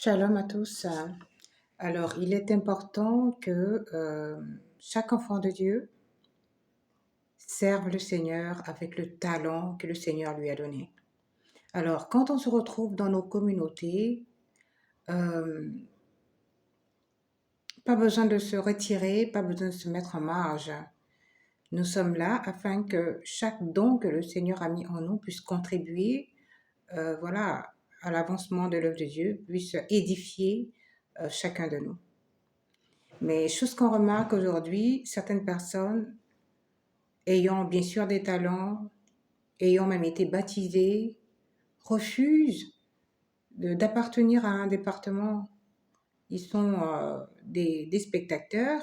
Shalom à tous. Alors, il est important que chaque enfant de Dieu serve le Seigneur avec le talent que le Seigneur lui a donné. Alors, quand on se retrouve dans nos communautés, euh, pas besoin de se retirer, pas besoin de se mettre en marge. Nous sommes là afin que chaque don que le Seigneur a mis en nous puisse contribuer, voilà, à l'avancement de l'œuvre de Dieu, puisse édifier chacun de nous. Mais chose qu'on remarque aujourd'hui, certaines personnes ayant bien sûr des talents, ayant même été baptisées, refusent d'appartenir à un département. Ils sont des spectateurs,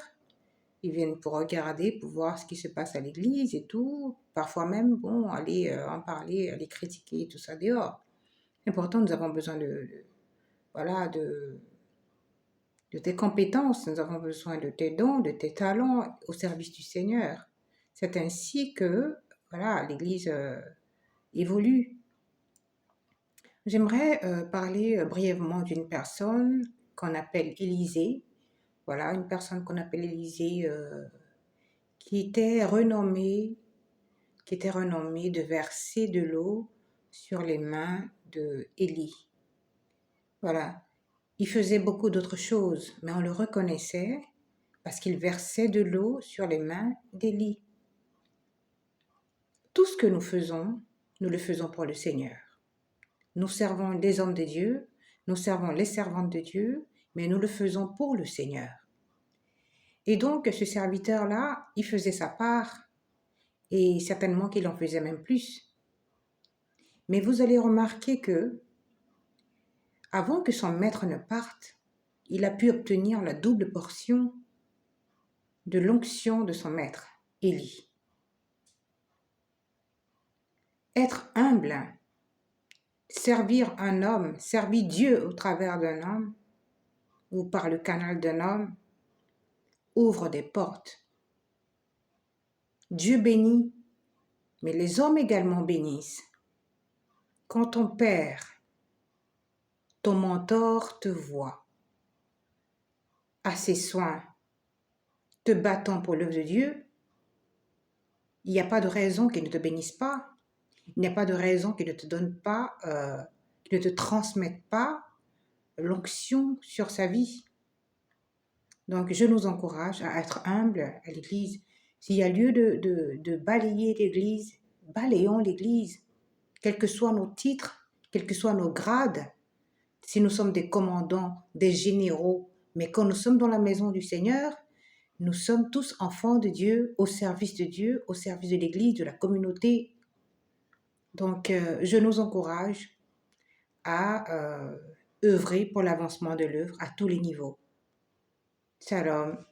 ils viennent pour regarder, pour voir ce qui se passe à l'église et tout. Parfois même, bon, aller en parler, aller critiquer, tout ça dehors. Et pourtant, nous avons besoin voilà, de tes compétences, nous avons besoin de tes dons, de tes talents au service du Seigneur. C'est ainsi que voilà, l'Église évolue. J'aimerais parler brièvement d'une personne qu'on appelle Élisée. Voilà, une personne qu'on appelle Élisée qui était renommée de verser de l'eau sur les mains de Élie. Voilà, il faisait beaucoup d'autres choses, mais on le reconnaissait parce qu'il versait de l'eau sur les mains d'Élie. Tout ce que nous faisons, nous le faisons pour le Seigneur. Nous servons les hommes de Dieu, nous servons les servantes de Dieu, mais nous le faisons pour le Seigneur. Et donc, ce serviteur-là, il faisait sa part, et certainement qu'il en faisait même plus. Mais vous allez remarquer que, avant que son maître ne parte, il a pu obtenir la double portion de l'onction de son maître, Élie. Être humble, servir un homme, servir Dieu au travers d'un homme ou par le canal d'un homme, ouvre des portes. Dieu bénit, mais les hommes également bénissent. Quand ton père, ton mentor te voit, à ses soins, te battant pour l'œuvre de Dieu, il n'y a pas de raison qu'il ne te bénisse pas. Il n'y a pas de raison qu'il ne te donne pas, qu'il ne te transmette pas l'onction sur sa vie. Donc, je nous encourage à être humbles à l'Église. S'il y a lieu de balayer l'Église, balayons l'Église, quels que soient nos titres, quels que soient nos grades. Si nous sommes des commandants, des généraux, mais quand nous sommes dans la maison du Seigneur, nous sommes tous enfants de Dieu, au service de Dieu, au service de l'Église, de la communauté. Donc, je nous encourage à œuvrer pour l'avancement de l'œuvre à tous les niveaux. Shalom.